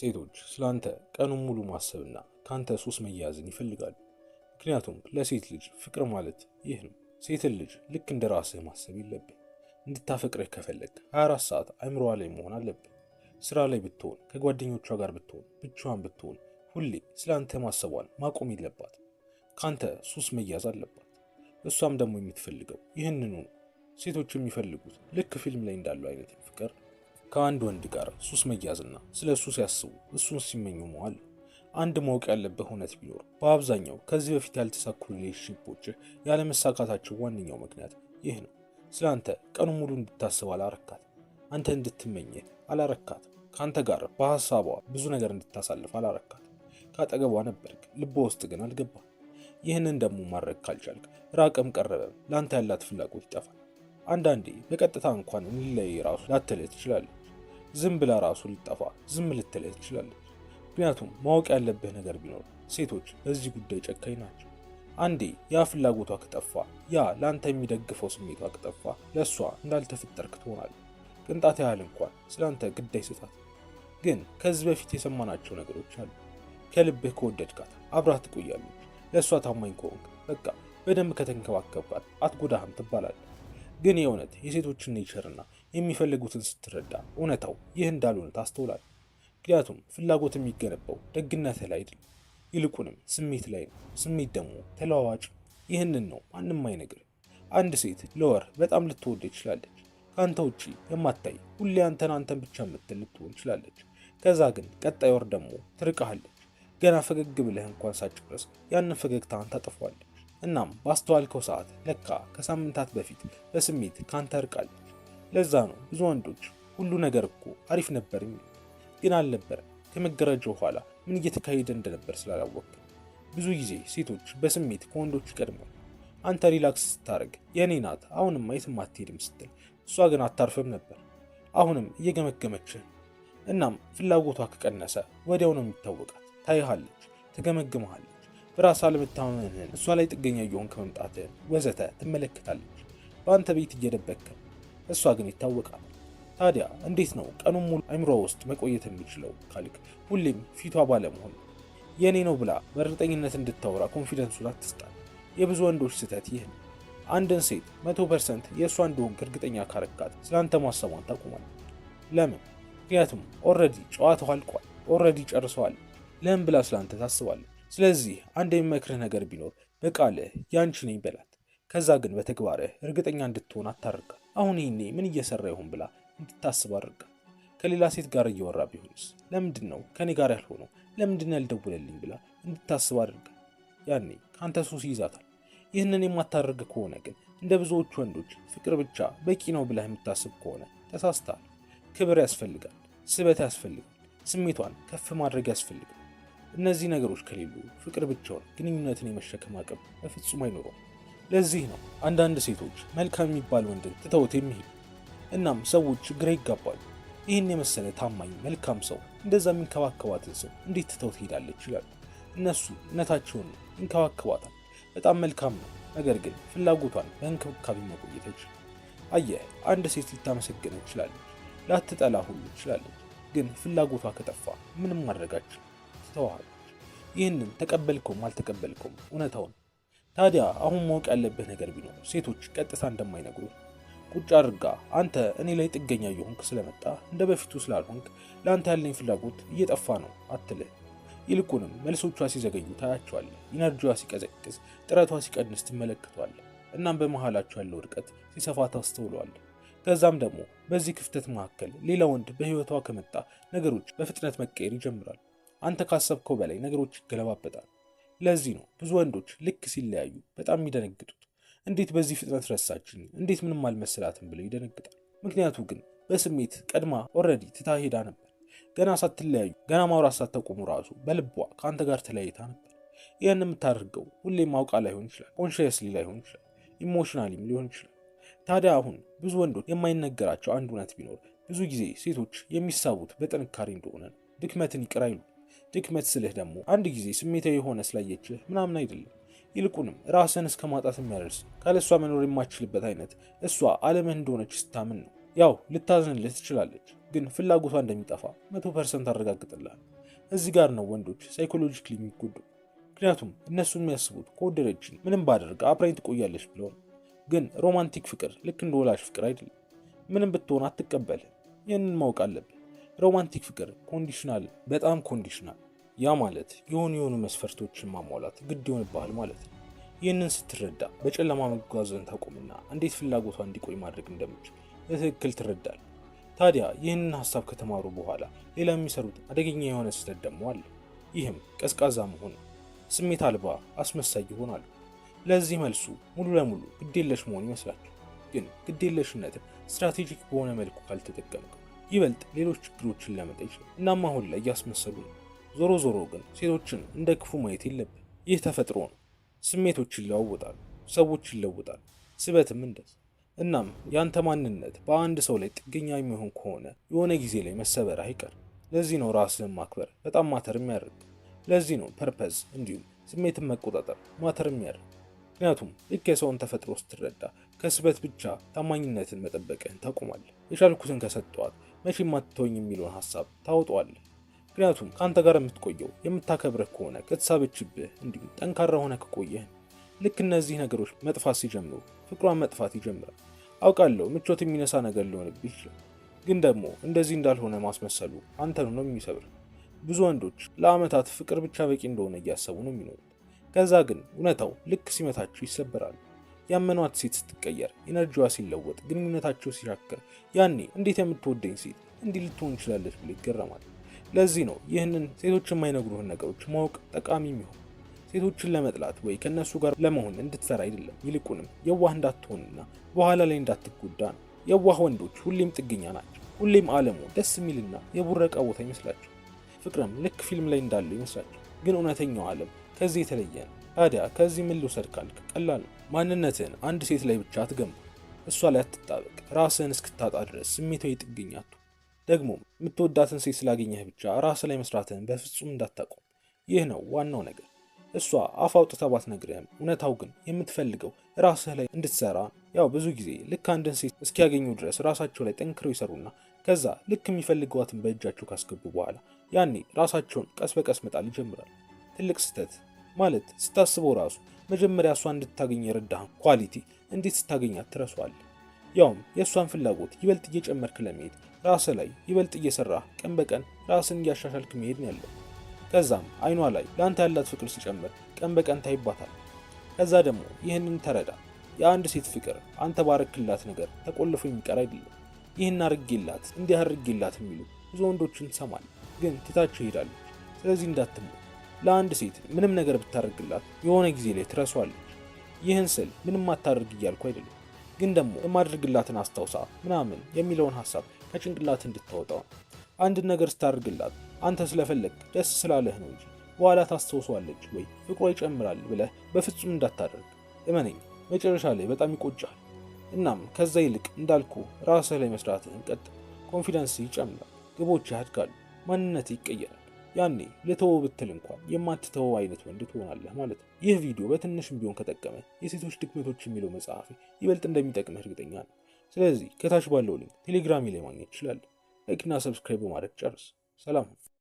ሴቶች ስላንተ ቀኑን ሙሉ ማሰብና ካንተ ሱስ መያዝን ይፈልጋሉ። ምክንያቱም ለሴት ልጅ ፍቅር ማለት ይህ ነው። ሴትን ልጅ ልክ እንደ ራስህ ማሰብ የለብህ። እንድታፈቅርህ ከፈለግ 24 ሰዓት አእምሮዋ ላይ መሆን አለብህ። ስራ ላይ ብትሆን፣ ከጓደኞቿ ጋር ብትሆን፣ ብቻዋን ብትሆን ሁሌ ስላንተ ማሰቧን ማቆም የለባት። ካንተ ሱስ መያዝ አለባት። እሷም ደግሞ የምትፈልገው ይህንኑ ነው። ሴቶች የሚፈልጉት ልክ ፊልም ላይ እንዳለው አይነት ፍቅር ከአንድ ወንድ ጋር ሱስ መያዝና ስለ እሱ ሲያስቡ እሱን ሲመኙ መዋል። አንድ ማወቅ ያለብህ እውነት ቢኖር በአብዛኛው ከዚህ በፊት ያልተሳኩ ሪሌሽንሺፖች ያለመሳካታቸው ዋነኛው ምክንያት ይህ ነው። ስለአንተ ቀኑን ሙሉ እንድታስብ አላረካት። አንተ እንድትመኝህ አላረካት። ከአንተ ጋር በሐሳቧ ብዙ ነገር እንድታሳልፍ አላረካት። ካጠገቧ ነበርክ፣ ልቧ ውስጥ ግን አልገባ። ይህንን ደግሞ ማድረግ ካልቻልክ ራቀም ቀረበም ለአንተ ያላት ፍላጎት ይጠፋል። አንዳንዴ በቀጥታ እንኳን እንለይ ራሱ ላትልህ ትችላለች። ዝም ብላ ራሱ ልጠፋ ዝም ልትልህ ትችላለች። ምክንያቱም ማወቅ ያለብህ ነገር ቢኖር ሴቶች በዚህ ጉዳይ ጨካኝ ናቸው። አንዴ ያ ፍላጎቷ ከጠፋ፣ ያ ለአንተ የሚደግፈው ስሜቷ ከጠፋ ለእሷ እንዳልተፈጠርክ ትሆናለህ። ቅንጣት ያህል እንኳን ስለአንተ ግድ አይሰጣት። ግን ከዚህ በፊት የሰማናቸው ነገሮች አሉ። ከልብህ ከወደድካት አብራህ ትቆያለች። ለእሷ ታማኝ ከሆንክ በቃ በደንብ ከተንከባከብካት አትጎዳህም ትባላለህ። ግን የእውነት የሴቶችን ኔቸርና የሚፈልጉትን ስትረዳ እውነታው ይህ እንዳልሆነ ታስተውላለህ። ምክንያቱም ፍላጎት የሚገነባው ደግነትህ ላይ አይደለም፣ ይልቁንም ስሜት ላይ ነው። ስሜት ደግሞ ተለዋዋጭ። ይህንን ነው ማንም አይነግርህ። አንድ ሴት ለወር በጣም ልትወድ ትችላለች። ከአንተ ውጪ የማታይ ሁሌ አንተን ብቻ የምትል ልትሆን ትችላለች። ከዛ ግን ቀጣይ ወር ደግሞ ትርቃሃለች። ገና ፈገግ ብለህ እንኳን ሳትጨርስ ያንን ፈገግታን ታጠፋዋለች። እናም ባስተዋልከው ሰዓት ለካ ከሳምንታት በፊት በስሜት ካንተ ርቃለች። ለዛ ነው ብዙ ወንዶች ሁሉ ነገር እኮ አሪፍ ነበር የሚሉት፣ ግን አልነበረም። ከመገረጃው ኋላ ምን እየተካሄደ እንደነበር ስላላወቅ። ብዙ ጊዜ ሴቶች በስሜት ከወንዶች ይቀድማሉ። አንተ ሪላክስ ስታደርግ የኔ ናት አሁንም የትም አትሄድም ስትል፣ እሷ ግን አታርፍም ነበር። አሁንም እየገመገመችህ። እናም ፍላጎቷ ከቀነሰ ወዲያው ነው የሚታወቃት። ታይሃለች፣ ትገመግመሃለች። በራስ አለመተማመንህን፣ እሷ ላይ ጥገኛ እየሆንክ መምጣትህን ወዘተ ትመለከታለች። በአንተ ቤት እየደበከ፣ እሷ ግን ይታወቃል። ታዲያ እንዴት ነው ቀኑን ሙሉ አይምሮ ውስጥ መቆየት የሚችለው ካልክ፣ ሁሌም ፊቷ ባለመሆን የኔ ነው ብላ በእርግጠኝነት እንድታወራ ኮንፊደንሱን አትስጣት። የብዙ ወንዶች ስህተት ይህ ነው። አንድን ሴት 100% የእሷ እንደሆንክ እርግጠኛ ካረካት ስለአንተ ማሰቧን ታቆማለች። ለምን? ምክንያቱም ኦልሬዲ ጨዋታው አልቋል። ኦልሬዲ ጨርሰዋል። ለምን ብላ ስለአንተ ታስባለች። ስለዚህ አንድ የሚመክርህ ነገር ቢኖር በቃልህ ያንቺ ነኝ በላት። ከዛ ግን በተግባርህ እርግጠኛ እንድትሆን አታርጋት። አሁን ይህኔ ምን እየሰራ ይሆን ብላ እንድታስብ አድርጋት። ከሌላ ሴት ጋር እየወራ ቢሆንስ ለምንድን ነው ከኔ ጋር ያልሆነው፣ ለምንድን ነው ያልደወለልኝ ብላ እንድታስብ አድርጋት። ያኔ ካንተ ሱስ ይይዛታል። ይህንን የማታደርግ ከሆነ ግን እንደ ብዙዎቹ ወንዶች ፍቅር ብቻ በቂ ነው ብለህ የምታስብ ከሆነ ተሳስተሃል። ክብር ያስፈልጋል፣ ስበት ያስፈልጋል፣ ስሜቷን ከፍ ማድረግ ያስፈልጋል። እነዚህ ነገሮች ከሌሉ ፍቅር ብቻውን ግንኙነትን የመሸከም አቅም በፍጹም አይኖረውም። ለዚህ ነው አንዳንድ ሴቶች መልካም የሚባል ወንድን ትተውት የሚሄዱ። እናም ሰዎች ግራ ይጋባሉ። ይህን የመሰለ ታማኝ መልካም ሰው፣ እንደዛ የሚንከባከባትን ሰው እንዴት ትተው ትሄዳለች ይላሉ። እነሱ እውነታቸውን ነው፣ ይንከባከባታል፣ በጣም መልካም ነው። ነገር ግን ፍላጎቷን በእንክብካቤ መቆየት አይችልም። አየህ፣ አንድ ሴት ልታመሰግን ትችላለች፣ ላትጠላ ሁሉ ትችላለች። ግን ፍላጎቷ ከጠፋ ምንም ማድረጋችን ትተዋለች። ይህንን ተቀበልከውም አልተቀበልከውም እውነታውን። ታዲያ አሁን ማወቅ ያለብህ ነገር ቢኖር ሴቶች ቀጥታ እንደማይነግሩ ቁጭ አድርጋ አንተ እኔ ላይ ጥገኛ እየሆንክ ስለመጣ እንደ በፊቱ ስላልሆንክ ለአንተ ያለኝ ፍላጎት እየጠፋ ነው አትልህ። ይልቁንም መልሶቿ ሲዘገዩ ታያቸዋለህ። ኢነርጂዋ ሲቀዘቅዝ፣ ጥረቷ ሲቀንስ ትመለከቷለህ። እናም በመሃላቸው ያለው ርቀት ሲሰፋ ታስተውለዋለህ። ከዛም ደግሞ በዚህ ክፍተት መካከል ሌላ ወንድ በህይወቷ ከመጣ ነገሮች በፍጥነት መቀየር ይጀምራሉ። አንተ ካሰብከው በላይ ነገሮች ይገለባበጣል። ለዚህ ነው ብዙ ወንዶች ልክ ሲለያዩ በጣም የሚደነግጡት። እንዴት በዚህ ፍጥነት ረሳችኝ፣ እንዴት ምንም አልመሰላትም ብለው ይደነግጣል። ምክንያቱ ግን በስሜት ቀድማ ኦልሬዲ ትታ ሄዳ ነበር። ገና ሳትለያዩ፣ ገና ማውራት ሳታቆሙ ራሱ በልቧ ከአንተ ጋር ተለያይታ ነበር። ይህን የምታደርገው ሁሌም አውቃ ላይሆን ይችላል፣ ኮንሽየስሊ ላይሆን ይችላል፣ ኢሞሽናሊም ሊሆን ይችላል። ታዲያ አሁን ብዙ ወንዶች የማይነገራቸው አንድ እውነት ቢኖር ብዙ ጊዜ ሴቶች የሚሳቡት በጥንካሬ እንደሆነ ነው። ድክመትን ይቅር አይሉ። ድክመት ስልህ ደግሞ አንድ ጊዜ ስሜታዊ የሆነ ስላየችህ ምናምን አይደለም። ይልቁንም ራስን እስከ ማጣት የሚያደርስ ካለሷ መኖር የማትችልበት አይነት እሷ ዓለምህ እንደሆነች ስታምን ነው። ያው ልታዝንልህ ትችላለች፣ ግን ፍላጎቷ እንደሚጠፋ 100% አረጋግጥልሃል። እዚህ ጋር ነው ወንዶች ሳይኮሎጂካሊ የሚጎዱ። ምክንያቱም እነሱ የሚያስቡት ከወደደችን ምንም ባደርግ አብራኝ ትቆያለች ብለው ነው። ግን ሮማንቲክ ፍቅር ልክ እንደ ወላጅ ፍቅር አይደለም። ምንም ብትሆን አትቀበልህም። ይህንን ማወቅ አለብህ። ሮማንቲክ ፍቅር ኮንዲሽናል፣ በጣም ኮንዲሽናል። ያ ማለት የሆኑ መስፈርቶችን ማሟላት ግድ ይሆንብሃል ማለት ነው። ይህንን ስትረዳ በጨለማ መጓዝን ታቆምና እንዴት ፍላጎቷ እንዲቆይ ማድረግ እንደምችል በትክክል ትረዳል። ታዲያ ይህንን ሀሳብ ከተማሩ በኋላ ሌላ የሚሰሩት አደገኛ የሆነ ስህተት ደግሞ አለ። ይህም ቀዝቃዛ መሆን፣ ስሜት አልባ አስመሳይ ይሆናሉ። ለዚህ መልሱ ሙሉ ለሙሉ ግዴለሽ መሆን ይመስላችሁ። ግን ግዴለሽነትን ስትራቴጂክ በሆነ መልኩ ካልተጠቀምከው ይበልጥ ሌሎች ችግሮችን ሊያመጣ ይችላል። እናም አሁን ላይ እያስመሰሉ ነው። ዞሮ ግን ሴቶችን እንደ ክፉ ማየት የለብን። ይህ ተፈጥሮ ነው። ስሜቶች ይለዋወጣሉ፣ ሰዎች ይለወጣሉ፣ ስበትም እንደዚህ። እናም ያንተ ማንነት በአንድ ሰው ላይ ጥገኛ የሚሆን ከሆነ የሆነ ጊዜ ላይ መሰበር አይቀር። ለዚህ ነው ራስህን ማክበር በጣም ማተር የሚያደርግ። ለዚህ ነው ፐርፐዝ እንዲሁም ስሜትን መቆጣጠር ማተር የሚያደርግ። ምክንያቱም ልክ የሰውን ተፈጥሮ ስትረዳ ከስበት ብቻ ታማኝነትን መጠበቅህን ታቆማለህ። የቻልኩትን ከሰጠዋት መቼም አትተወኝ የሚለውን ሀሳብ ታወጣዋለህ። ምክንያቱም ከአንተ ጋር የምትቆየው የምታከብረህ ከሆነ ከተሳበችብህ፣ እንዲሁም ጠንካራ ሆነ ከቆየህ። ልክ እነዚህ ነገሮች መጥፋት ሲጀምሩ ፍቅሯን መጥፋት ይጀምራል። አውቃለሁ ምቾት የሚነሳ ነገር ሊሆንብህ ይችላል፣ ግን ደግሞ እንደዚህ እንዳልሆነ ማስመሰሉ አንተን ነው የሚሰብር። ብዙ ወንዶች ለዓመታት ፍቅር ብቻ በቂ እንደሆነ እያሰቡ ነው የሚኖሩት። ከዛ ግን እውነታው ልክ ሲመታቸው ይሰበራሉ። ያመኗት ሴት ስትቀየር፣ ኢነርጂዋ ሲለወጥ፣ ግንኙነታቸው ሲሻክር፣ ያኔ እንዴት የምትወደኝ ሴት እንዲህ ልትሆን ይችላለች ብሎ ይገረማል። ለዚህ ነው ይህንን ሴቶች የማይነግሩህን ነገሮች ማወቅ ጠቃሚ የሚሆን። ሴቶችን ለመጥላት ወይ ከነሱ ጋር ለመሆን እንድትሰራ አይደለም፣ ይልቁንም የዋህ እንዳትሆንና በኋላ ላይ እንዳትጎዳ ነው። የዋህ ወንዶች ሁሌም ጥገኛ ናቸው። ሁሌም ዓለሙ ደስ የሚልና የቡረቃ ቦታ ይመስላቸው። ፍቅርም ልክ ፊልም ላይ እንዳለው ይመስላቸው፣ ግን እውነተኛው ዓለም ከዚህ የተለየ ነው። ታዲያ ከዚህ ምን ልውሰድ ካልክ ቀላል ነው። ማንነትህን አንድ ሴት ላይ ብቻ አትገንባ። እሷ ላይ አትጣበቅ። ራስህን እስክታጣ ድረስ ስሜታዊ ጥገኛ አትሁን። ደግሞ የምትወዳትን ሴት ስላገኘህ ብቻ ራስህ ላይ መስራትህን በፍጹም እንዳታቆም። ይህ ነው ዋናው ነገር። እሷ አፍ አውጥታ ባትነግርህም እውነታው ግን የምትፈልገው ራስህ ላይ እንድትሰራ። ያው ብዙ ጊዜ ልክ አንድን ሴት እስኪያገኙ ድረስ ራሳቸው ላይ ጠንክረው ይሰሩና ከዛ ልክ የሚፈልገዋትን በእጃቸው ካስገቡ በኋላ ያኔ ራሳቸውን ቀስ በቀስ መጣል ይጀምራል። ትልቅ ስህተት ማለት ስታስበው ራሱ መጀመሪያ እሷ እንድታገኝ የረዳህን ኳሊቲ እንዴት ስታገኛት ትረሷዋለህ። ያውም የእሷን ፍላጎት ይበልጥ እየጨመርክ ለመሄድ ራስህ ላይ ይበልጥ እየሰራህ ቀን በቀን ራስን እያሻሻልክ መሄድ ነው ያለው። ከዛም አይኗ ላይ ለአንተ ያላት ፍቅር ሲጨምር ቀን በቀን ታይባታል። ከዛ ደግሞ ይህንን ተረዳ። የአንድ ሴት ፍቅር አንተ ባረክላት ነገር ተቆልፎ የሚቀር አይደለም። ይህን አርጌላት እንዲህ አርጌላት የሚሉ ብዙ ወንዶችን ትሰማለህ፣ ግን ትታቸው ይሄዳለች። ስለዚህ እንዳትሞት። ለአንድ ሴት ምንም ነገር ብታደርግላት የሆነ ጊዜ ላይ ትረሷለች። ይህን ስል ምንም አታደርግ እያልኩ አይደለም፣ ግን ደግሞ የማድርግላትን አስታውሳ ምናምን የሚለውን ሀሳብ ከጭንቅላት እንድታወጣው። አንድ ነገር ስታደርግላት አንተ ስለፈለግ ደስ ስላለህ ነው እንጂ በኋላ ታስታውሷለች ወይ ፍቅሯ ይጨምራል ብለህ በፍጹም እንዳታደርግ። እመነኝ፣ መጨረሻ ላይ በጣም ይቆጫል። እናም ከዛ ይልቅ እንዳልኩ ራስህ ላይ መስራትህን ቀጥል። ኮንፊደንስ ይጨምራል፣ ግቦች ያድጋሉ፣ ማንነት ይቀየራል። ያኔ ልተወው ብትል እንኳን የማትተወው አይነት ወንድ ትሆናለህ ማለት ነው። ይህ ቪዲዮ በትንሽም ቢሆን ከጠቀመ የሴቶች ድክመቶች የሚለው መጽሐፍ ይበልጥ እንደሚጠቅምህ እርግጠኛ ነው። ስለዚህ ከታች ባለው ሊንክ ቴሌግራም ላይ ማግኘት ትችላለህ። ላይክና ሰብስክራይብ በማድረግ ጨርስ። ሰላም።